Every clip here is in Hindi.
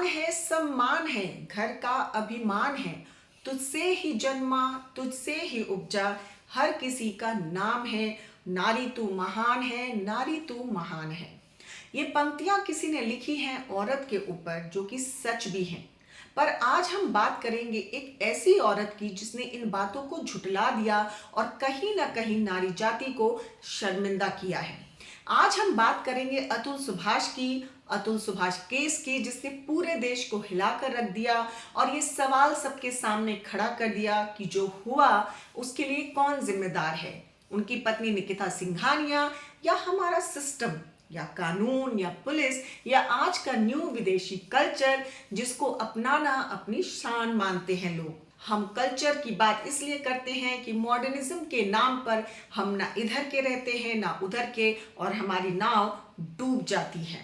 है, सम्मान है, घर का अभिमान है। तुझसे ही जन्मा, तुझसे ही उपजा, हर किसी का नाम है। नारी तू महान है, नारी तू महान है। ये पंक्तियां किसी ने लिखी हैं औरत के ऊपर, जो कि सच भी हैं। पर आज हम बात करेंगे एक ऐसी औरत की जिसने इन बातों को झुठला दिया और कहीं ना कहीं नारी जाति को शर्मिंदा किया है। आज हम बात करेंगे अतुल सुभाष की, अतुल सुभाष केस की, जिसने पूरे देश को हिलाकर रख दिया और ये सवाल सबके सामने खड़ा कर दिया कि जो हुआ उसके लिए कौन जिम्मेदार है। उनकी पत्नी निकिता सिंघानिया, या हमारा सिस्टम, या कानून, या पुलिस, या आज का न्यू विदेशी कल्चर जिसको अपनाना अपनी शान मानते हैं लोग। हम कल्चर की बात इसलिए करते हैं कि मॉडर्निज्म के नाम पर हम ना इधर के रहते हैं ना उधर के, और हमारी नाव डूब जाती है।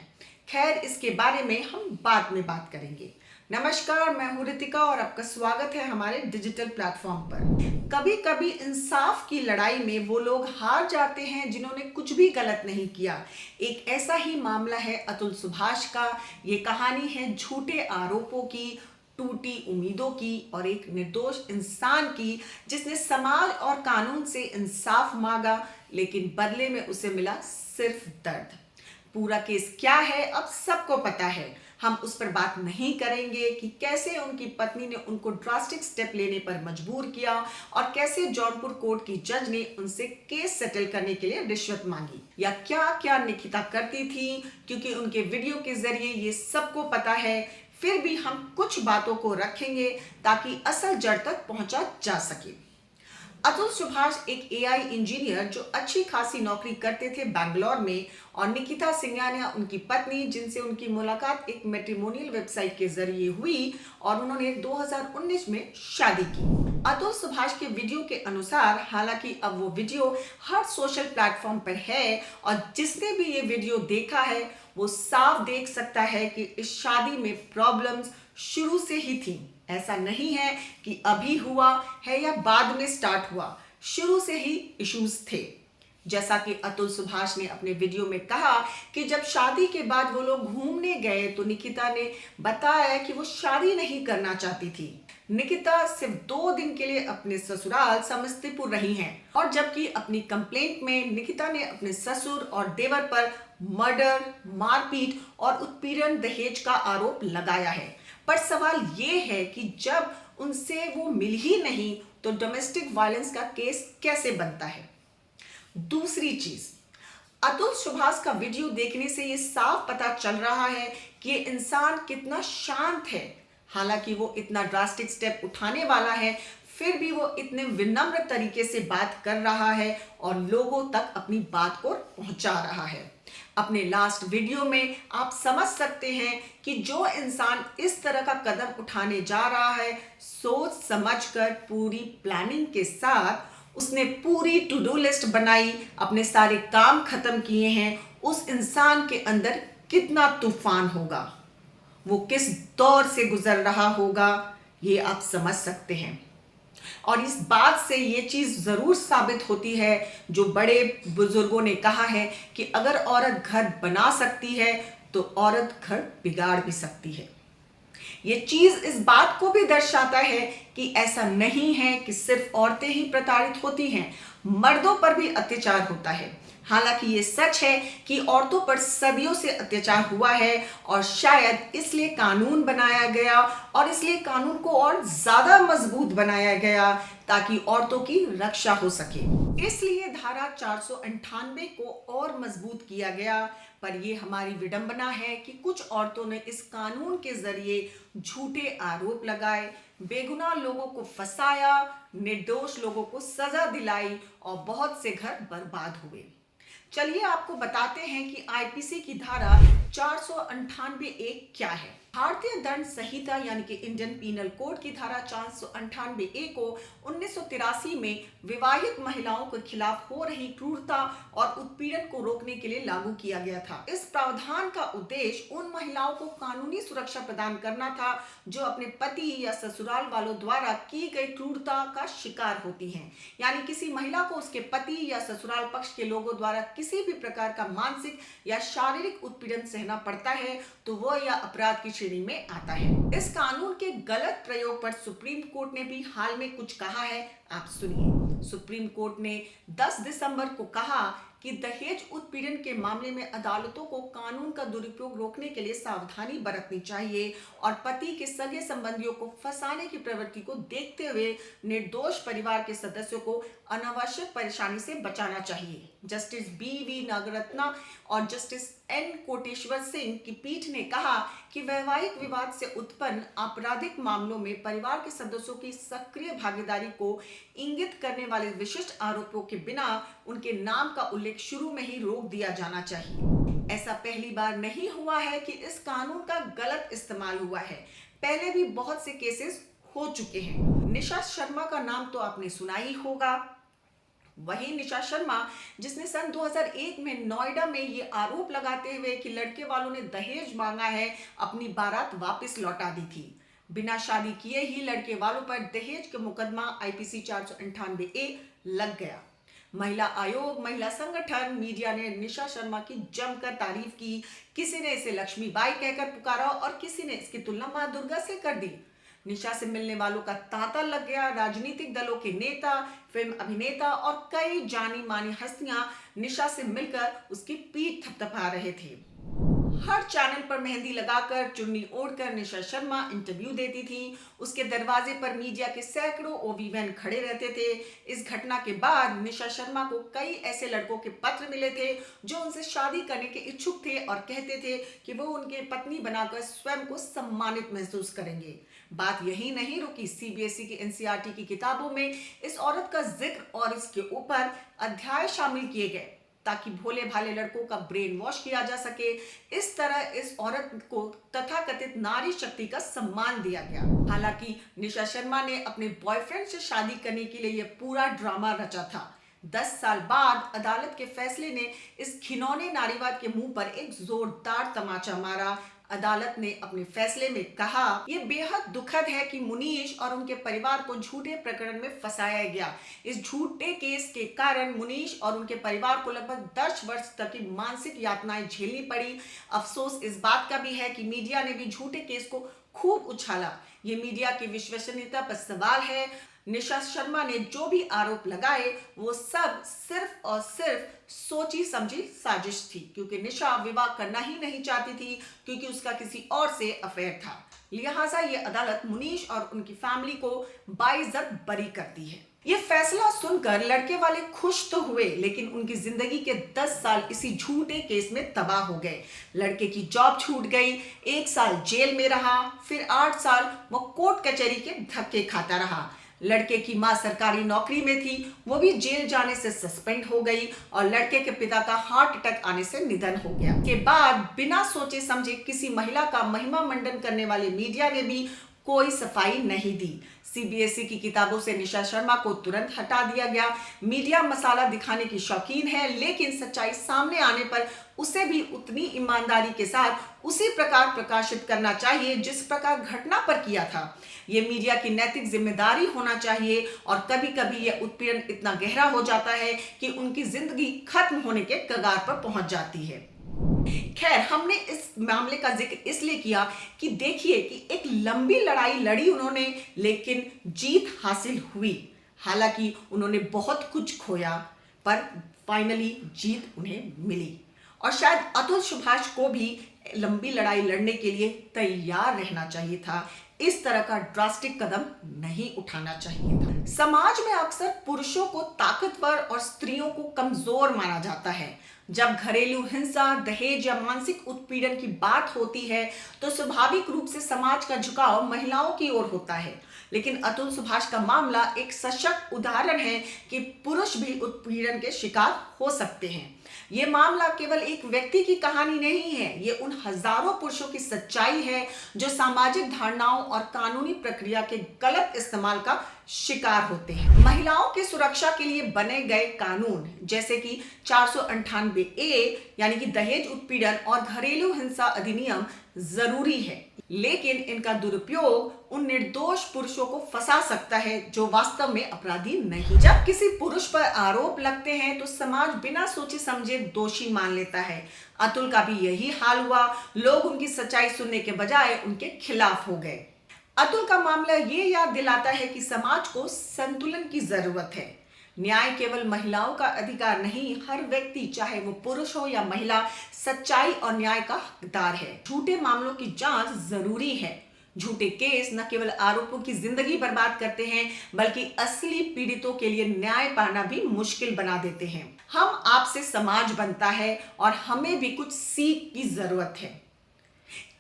खैर, इसके बारे में हम बाद में बात करेंगे। नमस्कार, मैं हूं रितिका और आपका स्वागत है हमारे डिजिटल प्लेटफॉर्म पर। कभी कभी इंसाफ की लड़ाई में वो लोग हार जाते हैं जिन्होंने कुछ भी गलत नहीं किया। एक ऐसा ही मामला है अतुल सुभाष का। ये कहानी है झूठे आरोपों की, टूटी उम्मीदों की और एक निर्दोष इंसान की जिसने समाज और कानून से इंसाफ मांगा, लेकिन बदले में उसे मिला सिर्फ दर्द। पूरा केस क्या है अब सबको पता है। हम उस पर बात नहीं करेंगे कि कैसे उनकी पत्नी ने उनको ड्रास्टिक स्टेप लेने पर मजबूर किया और कैसे जौनपुर कोर्ट की जज ने उनसे केस सेटल करने के लिए रिश्वत मांगी, या क्या क्या निकिता करती थी, क्योंकि उनके वीडियो के जरिए ये सबको पता है। फिर भी हम कुछ बातों को रखेंगे ताकि असल जड़ तक पहुंचा जा सके। अतुल सुभाष एक एआई इंजीनियर जो अच्छी खासी नौकरी करते थे बैंगलोर में, और निकिता सिंघानिया उनकी पत्नी, जिनसे उनकी मुलाकात एक मैट्रिमोनियल वेबसाइट के जरिए हुई और उन्होंने 2019 में शादी की। अतुल सुभाष के वीडियो के अनुसार, हालांकि अब वो वीडियो हर सोशल प्लेटफॉर्म पर है और जिसने भी ये वीडियो देखा है वो साफ देख सकता है कि इस शादी में प्रॉब्लम्स शुरू से ही थी। ऐसा नहीं है कि अभी हुआ है या बाद में स्टार्ट हुआ, शुरू से ही इश्यूज थे। जैसा कि अतुल सुभाष ने अपने वीडियो में कहा कि जब शादी के बाद वो लोग घूमने गए तो निकिता ने बताया कि वो शादी नहीं करना चाहती थी। निकिता सिर्फ 2 दिन के लिए अपने ससुराल समस्तीपुर रही हैं, और जबकि अपनी कंप्लेंट में निकिता ने अपने ससुर और देवर पर मर्डर, मारपीट और उत्पीड़न, दहेज का आरोप लगाया है। पर सवाल ये है कि जब उनसे वो मिल ही नहीं तो डोमेस्टिक वायलेंस का केस कैसे बनता है। दूसरी चीज, अतुल सुभाष का वीडियो देखने से ये साफ पता चल रहा है कि ये इंसान कितना शांत है। हालांकि वो इतना ड्रास्टिक स्टेप उठाने वाला है, फिर भी वो इतने विनम्र तरीके से बात कर रहा है और लोगों तक अपनी बात को पहुंचा रहा है। अपने लास्ट वीडियो में आप समझ सकते हैं कि जो इंसान इस तरह का कदम उठाने जा रहा है, सोच समझकर पूरी प्लानिंग के साथ उसने पूरी टू डू लिस्ट बनाई, अपने सारे काम खत्म किए हैं, उस इंसान के अंदर कितना तूफान होगा, वो किस दौर से गुजर रहा होगा, ये आप समझ सकते हैं। और इस बात से ये चीज जरूर साबित होती है जो बड़े बुजुर्गों ने कहा है कि अगर औरत घर बना सकती है तो औरत घर बिगाड़ भी सकती है। ये चीज इस बात को भी दर्शाता है कि ऐसा नहीं है कि सिर्फ औरतें ही प्रताड़ित होती हैं, मर्दों पर भी अत्याचार होता है। हालांकि ये सच है कि औरतों पर सदियों से अत्याचार हुआ है और शायद इसलिए कानून बनाया गया, और इसलिए कानून को और ज्यादा मजबूत बनाया गया ताकि औरतों की रक्षा हो सके। इसलिए धारा 498 को और मजबूत किया गया। पर यह हमारी विडंबना है कि कुछ औरतों ने इस कानून के जरिए झूठे आरोप लगाए, बेगुनाह लोगों को फंसाया, निर्दोष लोगों को सजा दिलाई और बहुत से घर बर्बाद हुए। चलिए आपको बताते हैं कि आईपीसी की धारा 498A क्या है। भारतीय दंड संहिता यानी कि इंडियन पीनल कोड की धारा 498A को 1983 में विवाहित महिलाओं के खिलाफ हो रही क्रूरता और उत्पीड़न को रोकने के लिए लागू किया गया था। इस प्रावधान का उद्देश्य उन महिलाओं को कानूनी सुरक्षा प्रदान करना था जो अपने पति या ससुराल वालों द्वारा की गई क्रूरता का शिकार होती हैं। यानी किसी महिला को उसके पति या ससुराल पक्ष के लोगों द्वारा किसी भी प्रकार का मानसिक या शारीरिक उत्पीड़न सहना पड़ता है तो वो यह अपराध की श्रेणी में आता है। इस कानून के गलत प्रयोग पर सुप्रीम कोर्ट ने भी हाल में कुछ कहा है, आप सुनिए। सुप्रीम कोर्ट ने 10 दिसंबर को कहा कि दहेज उत्पीड़न के मामले में अदालतों को कानून का दुरुपयोग रोकने के लिए सावधानी बरतनी चाहिए और पति के सगे संबंधियों को फंसाने की प्रवृत्ति को देखते हुए निर्दोष परिवार के सदस्यों को अनावश्यक परेशानी से बचाना चाहिए। Justice BV. नागरत्ना और जस्टिस एन. कोटेश्वर सिंह की पीठ ने कहा कि वैवाहिक विवाद से उत्पन्न आपराधिक मामलों में परिवार के सदस्यों की सक्रिय भागीदारी को इंगित करने वाले विशिष्ट आरोपों के बिना उनके नाम का उल्लेख शुरू में ही रोक दिया जाना चाहिए। ऐसा पहली बार नहीं हुआ है कि इस कानून का गलत इस्तेमाल हुआ है। पहले भी बहुत से केसेस हो चुके हैं। निशा शर्मा का नाम तो आपने सुना ही होगा। वही निशा शर्मा जिसने सन 2001 में नोएडा में ये आरोप लगाते हुए कि लड़के वालों ने दहेज मांगा है, अपनी बारात वापस लौटा दी थी। बिना शादी किए ही लड़के वालों पर दहेज का मुकदमा IPC 498A लग गया। महिला आयोग, महिला संगठन, मीडिया ने निशा शर्मा की जमकर तारीफ की। किसी ने इसे लक्ष्मीबाई कहकर पुकारा और किसी ने इसकी तुलना मां दुर्गा से कर दी। निशा से मिलने वालों का तांता लग गया। राजनीतिक दलों के नेता, फिल्म अभिनेता और कई जानी मानी हस्तियां निशा से मिलकर उसकी पीठ थपथपा रहे थे। हर चैनल पर मेहंदी लगाकर, चुन्नी ओढ़कर निशा शर्मा इंटरव्यू देती थी। उसके दरवाजे पर मीडिया के सैकड़ों OB वैन खड़े रहते थे। इस घटना के बाद निशा शर्मा को कई ऐसे लड़कों के पत्र मिले थे जो उनसे शादी करने के इच्छुक थे और कहते थे कि वो उनके पत्नी बनाकर स्वयं को सम्मानित महसूस करेंगे। बात यही नहीं रुकी। CBSE की NCERT की किताबों में इस औरत का जिक्र और इसके ऊपर अध्याय शामिल किए गए ताकि भोले भाले लड़कों का ब्रेन वॉश किया जा सके। इस तरह इस औरत को तथाकथित नारी शक्ति का सम्मान दिया गया। हालांकि निशा शर्मा ने अपने बॉयफ्रेंड से शादी करने के लिए यह पूरा ड्रामा रचा था। 10 साल बाद अदालत के फैसले ने इस घिनौने नारीवाद के मुंह पर एक जोरदार तमाचा मारा। अदालत ने अपने फैसले में कहा, यह बेहद दुखद है कि मुनीश और उनके परिवार को झूठे प्रकरण में फंसाया गया। इस झूठे केस के कारण मुनीश और उनके परिवार को लगभग 10 वर्ष तक की मानसिक यातनाएं झेलनी पड़ी। अफसोस इस बात का भी है कि मीडिया ने भी झूठे केस को खूब उछाला। ये मीडिया की विश्वसनीयता पर सवाल है। निशा शर्मा ने जो भी आरोप लगाए वो सब सिर्फ और सिर्फ सोची समझी साजिश थी, क्योंकि निशा विवाह करना ही नहीं चाहती थी, क्योंकि उसका किसी और से अफेयर था। लिहाजा ये अदालत मुनीश और उनकी फैमिली को बाइज्जत बरी करती है। ये फैसला सुनकर लड़के वाले खुश तो हुए, लेकिन उनकी जिंदगी के 10 साल इसी झूठे केस में तबाह हो गए। लड़के की जॉब छूट गई, 1 साल जेल में रहा, फिर 8 साल वो कोर्ट कचहरी के धक्के खाता रहा। लड़के की मां सरकारी नौकरी में थी, वो भी जेल जाने से सस्पेंड हो गई और लड़के के पिता का हार्ट अटैक आने से निधन हो गया। के बाद बिना सोचे समझे किसी महिला का महिमा मंडन करने वाले मीडिया ने भी कोई सफाई नहीं दी। CBSE की किताबों से निशा शर्मा को तुरंत हटा दिया गया। मीडिया मसाला दिखाने की शौकीन है, लेकिन सच्चाई सामने आने पर उसे भी उतनी ईमानदारी के साथ उसी प्रकार प्रकाशित करना चाहिए जिस प्रकार घटना पर किया था। ये मीडिया की नैतिक जिम्मेदारी होना चाहिए और कभी कभी यह उत्पीड़न इतना गहरा हो जाता है कि उनकी जिंदगी खत्म होने के कगार पर पहुंच जाती है। खैर, हमने इस मामले का जिक्र इसलिए किया कि देखिए कि एक लंबी लड़ाई लड़ी उन्होंने, लेकिन जीत हासिल हुई। हालांकि उन्होंने बहुत कुछ खोया, पर फाइनली जीत उन्हें मिली। और शायद अतुल सुभाष को भी लंबी लड़ाई लड़ने के लिए तैयार रहना चाहिए था। इस तरह का ड्रास्टिक कदम नहीं उठाना चाहिए था। समाज में अक्सर पुरुषों को ताकतवर और स्त्रियों को कमजोर माना जाता है। जब घरेलू हिंसा, दहेज या मानसिक उत्पीड़न की बात होती है तो स्वाभाविक रूप से समाज का झुकाव महिलाओं की ओर होता है। लेकिन अतुल सुभाष का मामला एक सशक्त उदाहरण है कि पुरुष भी उत्पीड़न के शिकार हो सकते हैं। ये मामला केवल एक व्यक्ति की कहानी नहीं है, ये उन हजारों पुरुषों की सच्चाई है जो सामाजिक धारणाओं और कानूनी प्रक्रिया के गलत इस्तेमाल का शिकार होते हैं। महिलाओं की सुरक्षा के लिए बने गए कानून जैसे कि 498A यानी कि दहेज उत्पीड़न और घरेलू हिंसा अधिनियम जरूरी है, लेकिन इनका दुरुपयोग उन निर्दोष पुरुषों को फंसा सकता है जो वास्तव में अपराधी नहीं। जब किसी पुरुष पर आरोप लगते हैं तो समाज बिना सोचे समझे दोषी मान लेता है। अतुल का भी यही हाल हुआ। लोग उनकी सच्चाई सुनने के बजाय उनके खिलाफ हो गए। अतुल का मामला ये याद दिलाता है कि समाज को संतुलन की जरूरत है। न्याय केवल महिलाओं का अधिकार नहीं, हर व्यक्ति चाहे वो पुरुष हो या महिला सच्चाई और न्याय का हकदार है। झूठे मामलों की जांच जरूरी है। झूठे केस न केवल आरोपों की जिंदगी बर्बाद करते हैं बल्कि असली पीड़ितों के लिए न्याय पाना भी मुश्किल बना देते हैं। हम आपसे समाज बनता है और हमें भी कुछ सीख की जरूरत है।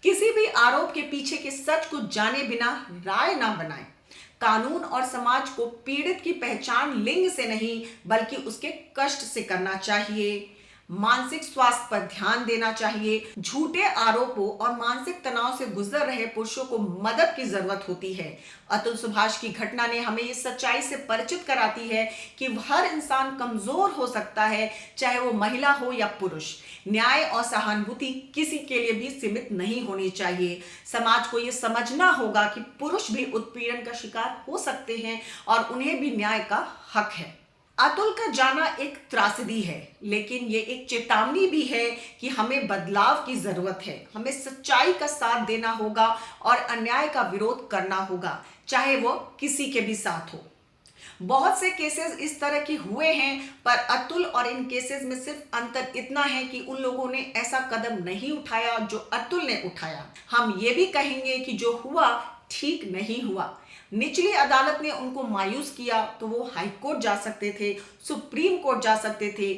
किसी भी आरोप के पीछे के सच को जाने बिना राय ना बनाएं। कानून और समाज को पीड़ित की पहचान लिंग से नहीं बल्कि उसके कष्ट से करना चाहिए। मानसिक स्वास्थ्य पर ध्यान देना चाहिए। झूठे आरोपों और मानसिक तनाव से गुजर रहे पुरुषों को मदद की जरूरत होती है। अतुल सुभाष की घटना ने हमें इस सच्चाई से परिचित कराती है कि हर इंसान कमजोर हो सकता है, चाहे वो महिला हो या पुरुष। न्याय और सहानुभूति किसी के लिए भी सीमित नहीं होनी चाहिए। समाज को ये समझना होगा कि पुरुष भी उत्पीड़न का शिकार हो सकते हैं और उन्हें भी न्याय का हक है। अतुल का जाना एक त्रासदी है, लेकिन ये एक चेतावनी भी है कि हमें बदलाव की जरूरत है। हमें सच्चाई का साथ देना होगा और अन्याय का विरोध करना होगा, चाहे वो किसी के भी साथ हो। बहुत से केसेस इस तरह के हुए हैं, पर अतुल और इन केसेस में सिर्फ अंतर इतना है कि उन लोगों ने ऐसा कदम नहीं उठाया जो अतुल ने उठाया। हम ये भी कहेंगे कि जो हुआ ठीक नहीं हुआ। निचली अदालत ने उनको मायूस किया तो वो हाई कोर्ट जा सकते थे, सुप्रीम कोर्ट जा सकते थे।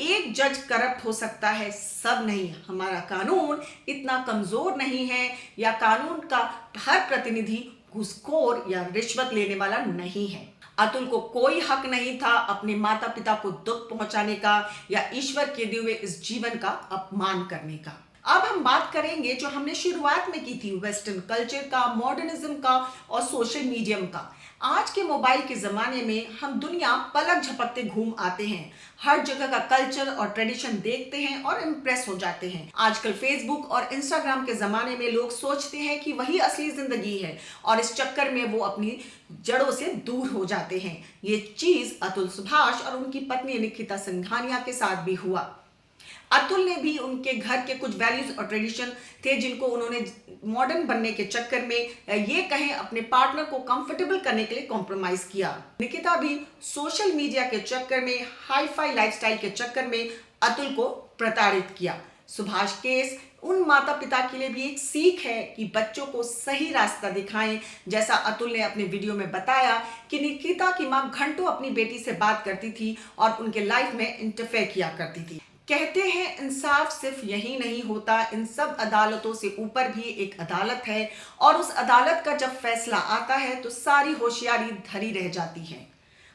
एक जज करप्ट हो सकता है, सब नहीं। हमारा कानून इतना कमजोर नहीं है या कानून का हर प्रतिनिधि घूसखोर या रिश्वत लेने वाला नहीं है। अतुल को कोई हक नहीं था अपने माता पिता को दुख पहुंचाने का या ईश्वर के दिए हुए इस जीवन का अपमान करने का। अब हम बात करेंगे जो हमने शुरुआत में की थी, वेस्टर्न कल्चर का, मॉडर्निज्म का और सोशल मीडियम का। आज के मोबाइल के जमाने में हम दुनिया पलक झपकते घूम आते हैं, हर जगह का कल्चर और ट्रेडिशन देखते हैं और इम्प्रेस हो जाते हैं। आजकल फेसबुक और इंस्टाग्राम के जमाने में लोग सोचते हैं कि वही असली जिंदगी है और इस चक्कर में वो अपनी जड़ों से दूर हो जाते हैं। ये चीज अतुल सुभाष और उनकी पत्नी निकिता सिंघानिया के साथ भी हुआ। अतुल ने भी उनके घर के कुछ वैल्यूज और ट्रेडिशन थे जिनको उन्होंने मॉडर्न बनने के चक्कर में ये कहें अपने पार्टनर को कंफर्टेबल करने के लिए कॉम्प्रोमाइज किया। निकिता भी सोशल मीडिया के चक्कर में, हाई फाई लाइफस्टाइल के चक्कर में अतुल को प्रताड़ित किया। सुभाष केस उन माता पिता के लिए भी एक सीख है कि बच्चों को सही रास्ता दिखाएं। जैसा अतुल ने अपने वीडियो में बताया कि निकिता की मां घंटों अपनी बेटी से बात करती थी और उनके लाइफ में इंटरफेयर किया करती थी। कहते हैं इंसाफ सिर्फ यही नहीं होता, इन सब अदालतों से ऊपर भी एक अदालत है और उस अदालत का जब फैसला आता है तो सारी होशियारी धरी रह जाती है।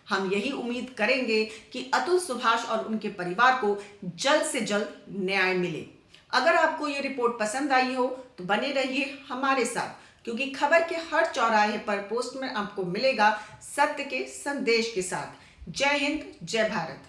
हम यही उम्मीद करेंगे कि अतुल सुभाष और उनके परिवार को जल्द से जल्द न्याय मिले। अगर आपको ये रिपोर्ट पसंद आई हो तो बने रहिए हमारे साथ, क्योंकि खबर के हर चौराहे पर पोस्ट में आपको मिलेगा सत्य के संदेश के साथ। जय हिंद, जय भारत।